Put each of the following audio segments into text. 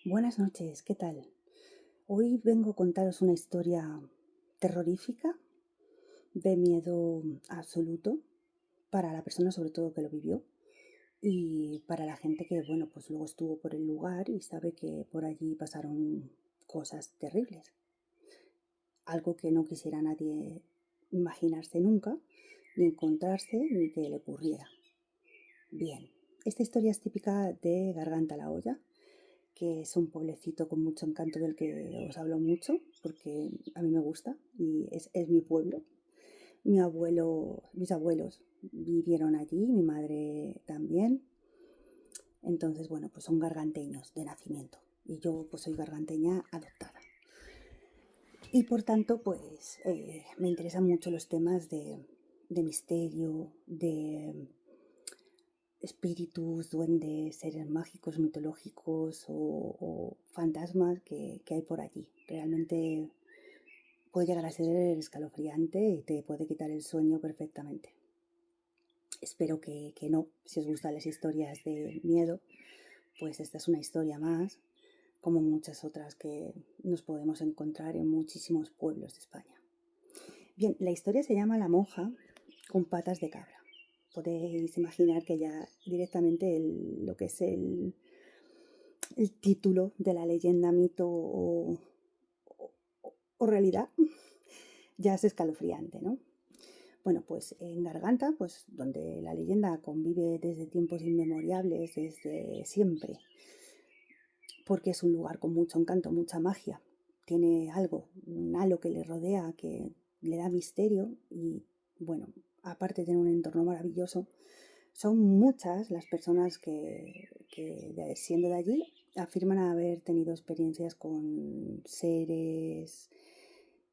Buenas noches, ¿qué tal? Hoy vengo a contaros una historia terrorífica, de miedo absoluto, para la persona sobre todo que lo vivió y para la gente que, bueno, pues luego estuvo por el lugar y sabe que por allí pasaron cosas terribles. Algo que no quisiera nadie imaginarse nunca, ni encontrarse, ni que le ocurriera. Bien, esta historia es típica de Garganta la Olla, que es un pueblecito con mucho encanto del que os hablo mucho, porque a mí me gusta y es mi pueblo. Mis abuelos vivieron allí, mi madre también. Entonces, bueno, pues son garganteños de nacimiento y yo pues soy garganteña adoptada. Y por tanto, pues me interesan mucho los temas de misterio, de espíritus, duendes, seres mágicos, mitológicos o fantasmas que hay por allí. Realmente puede llegar a ser escalofriante y te puede quitar el sueño perfectamente. Espero que no. Si os gustan las historias de miedo, pues esta es una historia más, como muchas otras que nos podemos encontrar en muchísimos pueblos de España. Bien, la historia se llama La monja con patas de cabra. Podéis imaginar que ya directamente lo que es el título de la leyenda, mito o realidad ya es escalofriante, ¿no? Bueno, pues en Garganta, pues donde la leyenda convive desde tiempos inmemorables, desde siempre, porque es un lugar con mucho encanto, mucha magia. Tiene algo, un halo que le rodea, que le da misterio y, bueno, aparte de tener un entorno maravilloso, son muchas las personas que siendo de allí afirman haber tenido experiencias con seres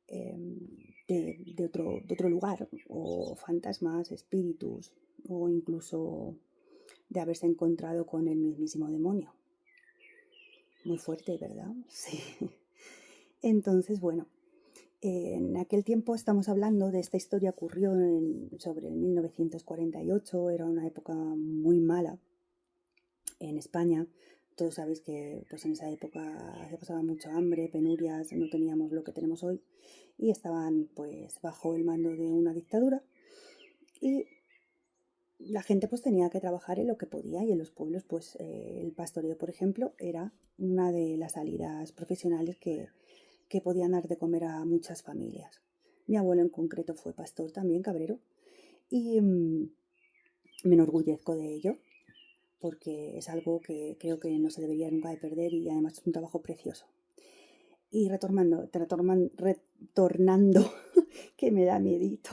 de otro lugar, o fantasmas, espíritus, o incluso de haberse encontrado con el mismísimo demonio. Muy fuerte, ¿verdad? Sí. Entonces, bueno, en aquel tiempo estamos hablando de esta historia, ocurrió sobre el 1948, era una época muy mala en España. Todos sabéis que pues en esa época se pasaba mucho hambre, penurias, no teníamos lo que tenemos hoy y estaban pues bajo el mando de una dictadura y la gente pues tenía que trabajar en lo que podía y en los pueblos pues el pastoreo, por ejemplo, era una de las salidas profesionales que podían dar de comer a muchas familias. Mi abuelo en concreto fue pastor también, cabrero, y me enorgullezco de ello porque es algo que creo que no se debería nunca de perder y además es un trabajo precioso. Y retornando, que me da miedito,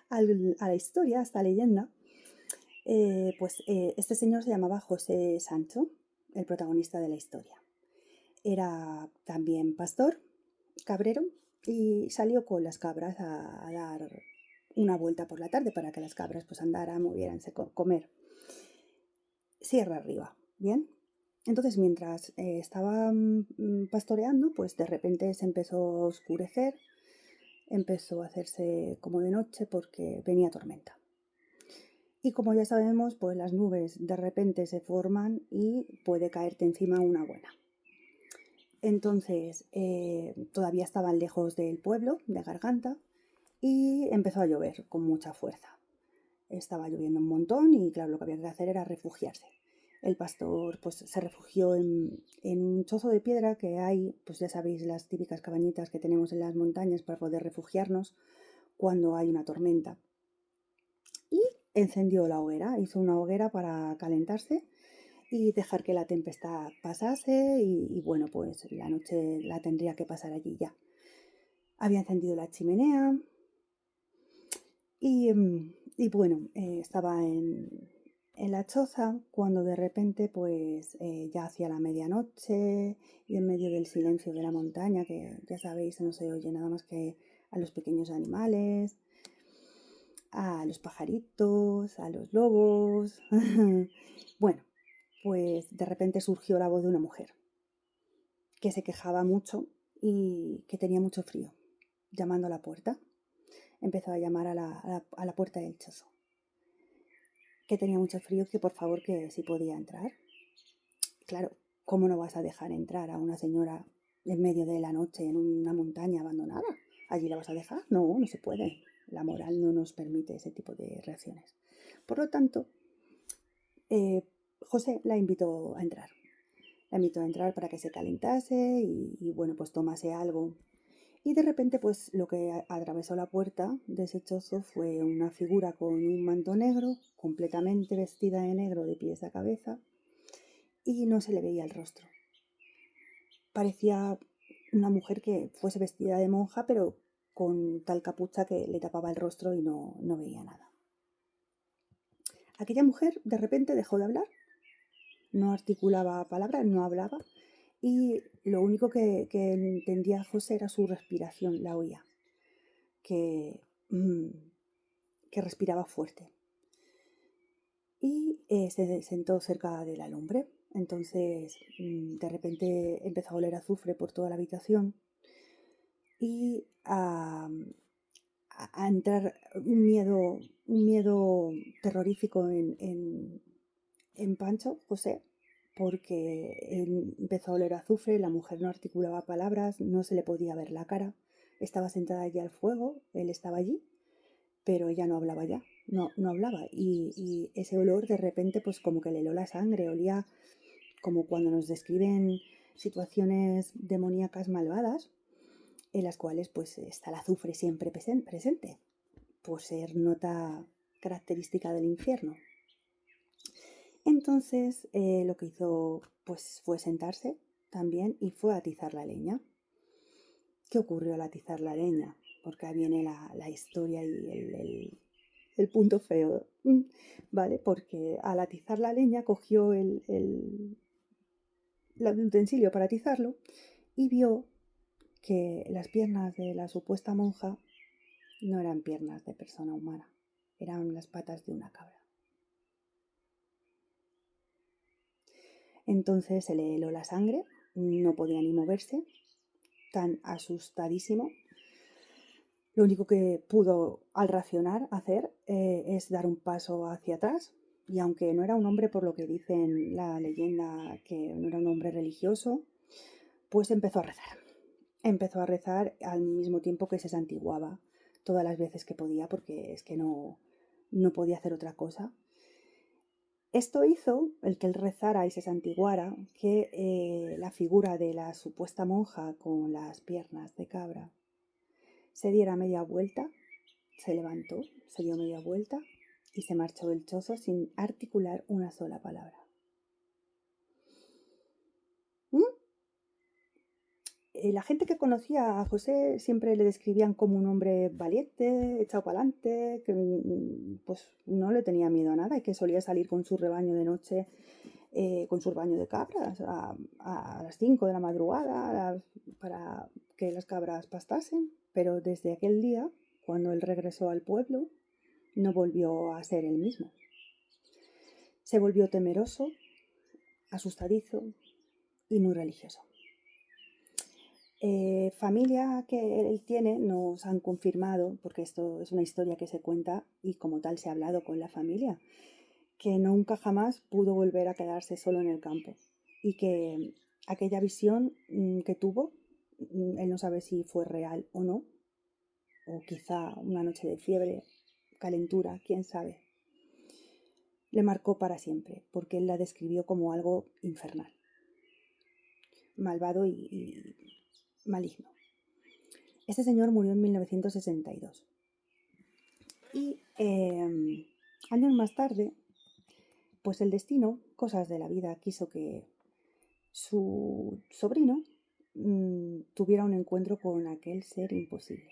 a la historia, a esta leyenda, este señor se llamaba José Sancho, el protagonista de la historia. Era también pastor, cabrero, y salió con las cabras a dar una vuelta por la tarde para que las cabras pues andaran, moviéranse, comer. Sierra arriba, ¿bien? Entonces, mientras estaba pastoreando, pues de repente se empezó a oscurecer, empezó a hacerse como de noche porque venía tormenta. Y como ya sabemos, pues las nubes de repente se forman y puede caerte encima una buena. Entonces, todavía estaban lejos del pueblo, de Garganta, y empezó a llover con mucha fuerza. Estaba lloviendo un montón y claro, lo que había que hacer era refugiarse. El pastor pues se refugió en un chozo de piedra que hay, pues ya sabéis, las típicas cabañitas que tenemos en las montañas para poder refugiarnos cuando hay una tormenta. Y encendió la hoguera, hizo una hoguera para calentarse y dejar que la tempestad pasase y bueno, pues la noche la tendría que pasar allí ya. Había encendido la chimenea y bueno, estaba en la choza cuando de repente pues ya hacia la medianoche y en medio del silencio de la montaña, que ya sabéis no se oye nada más que a los pequeños animales, a los pajaritos, a los lobos. Bueno, pues de repente surgió la voz de una mujer que se quejaba mucho y que tenía mucho frío, llamando a la puerta. Empezó a llamar a la puerta del chozo, que tenía mucho frío, que por favor que si podía entrar. Claro, ¿cómo no vas a dejar entrar a una señora en medio de la noche en una montaña abandonada? ¿Allí la vas a dejar? No, no se puede. La moral no nos permite ese tipo de reacciones. Por lo tanto, José la invitó a entrar. La invitó a entrar para que se calentase y bueno, pues tomase algo. Y de repente, pues lo que atravesó la puerta de ese chozo fue una figura con un manto negro, completamente vestida de negro de pies a cabeza, y no se le veía el rostro. Parecía una mujer que fuese vestida de monja, pero con tal capucha que le tapaba el rostro y no veía nada. Aquella mujer de repente dejó de hablar, no articulaba palabras, no hablaba, y lo único que entendía José era su respiración, la oía, que respiraba fuerte. Y se sentó cerca de la lumbre. Entonces, de repente empezó a oler azufre por toda la habitación y a entrar un miedo terrorífico en Pancho, José, porque él empezó a oler azufre, la mujer no articulaba palabras, no se le podía ver la cara, estaba sentada allí al fuego, él estaba allí, pero ella no hablaba ya, no hablaba, y ese olor de repente pues como que le heló la sangre, olía como cuando nos describen situaciones demoníacas malvadas, en las cuales pues está el azufre siempre presente, por ser nota característica del infierno. Entonces lo que hizo pues fue sentarse también y fue a atizar la leña. ¿Qué ocurrió al atizar la leña? Porque ahí viene la historia y el punto feo, ¿vale? Porque al atizar la leña cogió el utensilio para atizarlo y vio que las piernas de la supuesta monja no eran piernas de persona humana, eran las patas de una cabra. Entonces se le heló la sangre, no podía ni moverse, tan asustadísimo. Lo único que pudo al racionar hacer es dar un paso hacia atrás, y aunque no era un hombre, por lo que dicen la leyenda, que no era un hombre religioso, pues empezó a rezar. Empezó a rezar al mismo tiempo que se santiguaba todas las veces que podía, porque es que no podía hacer otra cosa. Esto hizo, el que él rezara y se santiguara, que la figura de la supuesta monja con las piernas de cabra se diera media vuelta, se levantó, se dio media vuelta y se marchó del chozo sin articular una sola palabra. La gente que conocía a José siempre le describían como un hombre valiente, echado para adelante, que pues no le tenía miedo a nada y que solía salir con su rebaño de noche, con su rebaño de cabras a las 5 de la madrugada para que las cabras pastasen. Pero desde aquel día, cuando él regresó al pueblo, no volvió a ser el mismo. Se volvió temeroso, asustadizo y muy religioso. Familia que él tiene nos han confirmado, porque esto es una historia que se cuenta y como tal se ha hablado con la familia, que nunca jamás pudo volver a quedarse solo en el campo y que aquella visión que tuvo, él no sabe si fue real o no, o quizá una noche de fiebre, calentura, quién sabe. Le marcó para siempre, porque él la describió como algo infernal, malvado y maligno. Este señor murió en 1962 y años más tarde, pues el destino, cosas de la vida, quiso que su sobrino tuviera un encuentro con aquel ser imposible.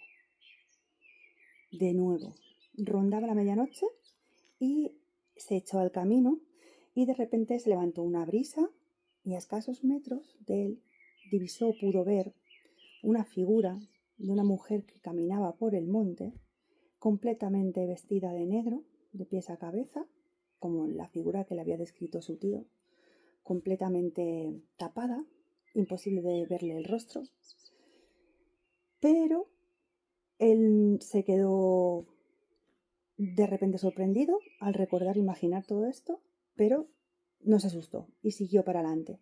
De nuevo, rondaba la medianoche y se echó al camino y de repente se levantó una brisa y a escasos metros de él pudo ver una figura de una mujer que caminaba por el monte, completamente vestida de negro, de pies a cabeza, como la figura que le había descrito su tío, completamente tapada, imposible de verle el rostro. Pero él se quedó de repente sorprendido al recordar, imaginar todo esto, pero no se asustó y siguió para adelante.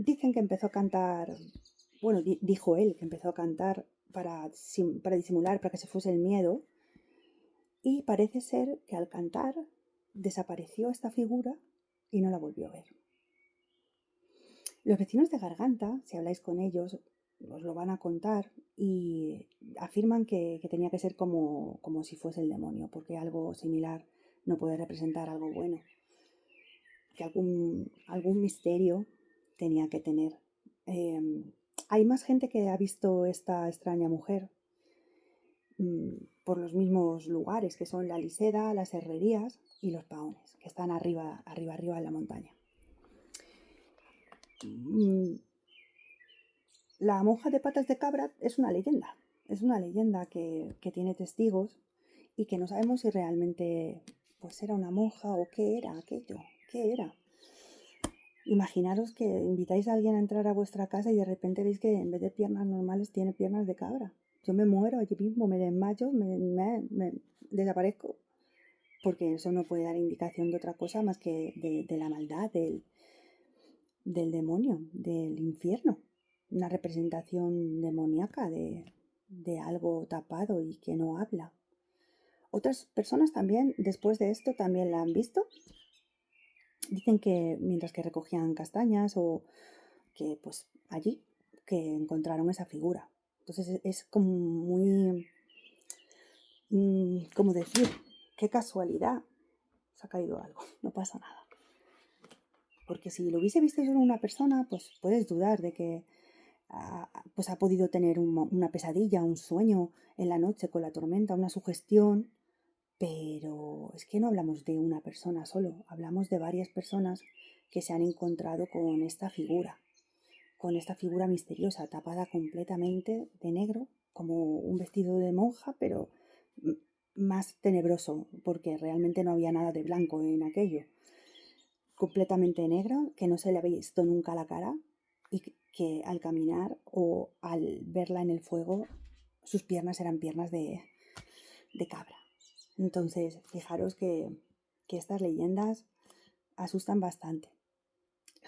Dicen que empezó a cantar, bueno, dijo él que empezó a cantar para disimular, para que se fuese el miedo, y parece ser que al cantar desapareció esta figura y no la volvió a ver. Los vecinos de Garganta, si habláis con ellos, os lo van a contar y afirman que tenía que ser como si fuese el demonio, porque algo similar no puede representar algo bueno, que algún misterio tenía que tener. Hay más gente que ha visto esta extraña mujer por los mismos lugares, que son la Liseda, las Herrerías y los Paones, que están arriba en la montaña. La monja de patas de cabra es una leyenda que tiene testigos y que no sabemos si realmente pues era una monja o qué era aquello, qué era. Imaginaros que invitáis a alguien a entrar a vuestra casa y de repente veis que en vez de piernas normales tiene piernas de cabra. Yo me muero allí mismo, me desmayo, me desaparezco, porque eso no puede dar indicación de otra cosa más que de la maldad, del demonio, del infierno. Una representación demoníaca de algo tapado y que no habla. Otras personas también, después de esto, también la han visto. Dicen que mientras que recogían castañas o que pues allí que encontraron esa figura. Entonces es como muy, ¿cómo decir? Qué casualidad, se ha caído algo, no pasa nada. Porque si lo hubiese visto solo una persona, pues puedes dudar de que pues ha podido tener una pesadilla, un sueño en la noche con la tormenta, una sugestión, pero es que no hablamos de una persona solo, hablamos de varias personas que se han encontrado con esta figura misteriosa, tapada completamente de negro, como un vestido de monja, pero más tenebroso, porque realmente no había nada de blanco en aquello. Completamente negra, que no se le había visto nunca la cara y que al caminar o al verla en el fuego, sus piernas eran piernas de cabra. Entonces, fijaros que estas leyendas asustan bastante,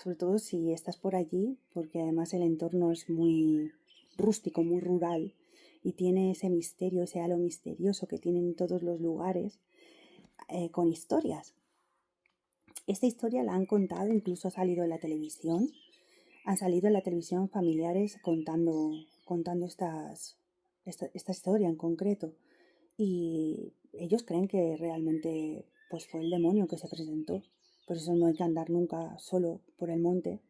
sobre todo si estás por allí, porque además el entorno es muy rústico, muy rural y tiene ese misterio, ese halo misterioso que tienen todos los lugares con historias. Esta historia la han contado, incluso ha salido en la televisión. Han salido en la televisión familiares contando esta historia en concreto. Y ellos creen que realmente pues, fue el demonio que se presentó. Por eso no hay que andar nunca solo por el monte.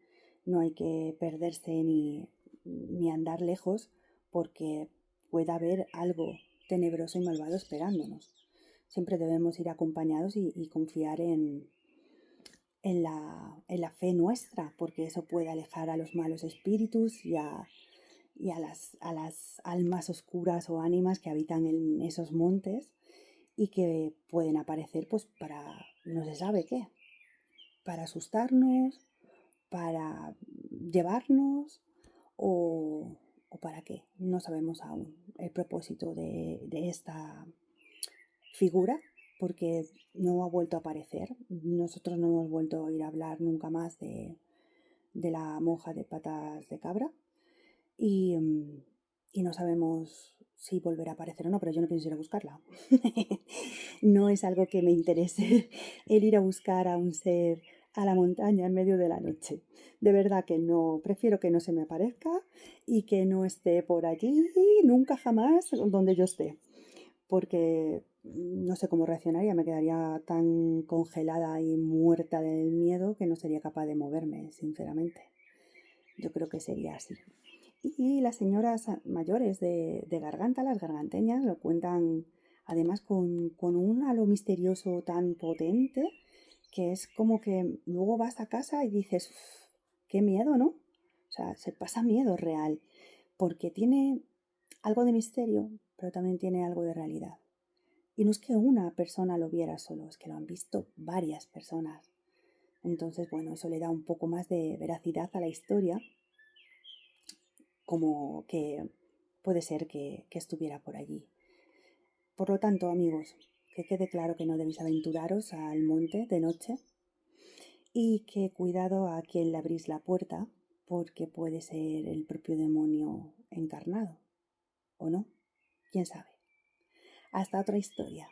No hay que perderse ni andar lejos porque puede haber algo tenebroso y malvado esperándonos. Siempre debemos ir acompañados y confiar en la fe nuestra, porque eso puede alejar a los malos espíritus y a las almas oscuras o ánimas que habitan en esos montes y que pueden aparecer pues para no se sabe qué, para asustarnos, para llevarnos o para qué. No sabemos aún el propósito de esta figura, porque no ha vuelto a aparecer. Nosotros no hemos vuelto a oír hablar nunca más de la monja de patas de cabra y no sabemos si volverá a aparecer o no, pero yo no pienso ir a buscarla. No es algo que me interese el ir a buscar a un ser a la montaña en medio de la noche. De verdad que no, prefiero que no se me aparezca y que no esté por allí nunca jamás donde yo esté, porque no sé cómo reaccionaría, me quedaría tan congelada y muerta del miedo que no sería capaz de moverme, sinceramente. Yo creo que sería así. Y las señoras mayores de Garganta, las garganteñas, lo cuentan además con un halo misterioso tan potente que es como que luego vas a casa y dices, qué miedo, ¿no? O sea, se pasa miedo real, porque tiene algo de misterio, pero también tiene algo de realidad. Y no es que una persona lo viera solo, es que lo han visto varias personas. Entonces, bueno, eso le da un poco más de veracidad a la historia, como que puede ser que estuviera por allí. Por lo tanto, amigos, que quede claro que no debéis aventuraros al monte de noche y que cuidado a quien le abrís la puerta, porque puede ser el propio demonio encarnado, ¿o no? ¿Quién sabe? Hasta otra historia.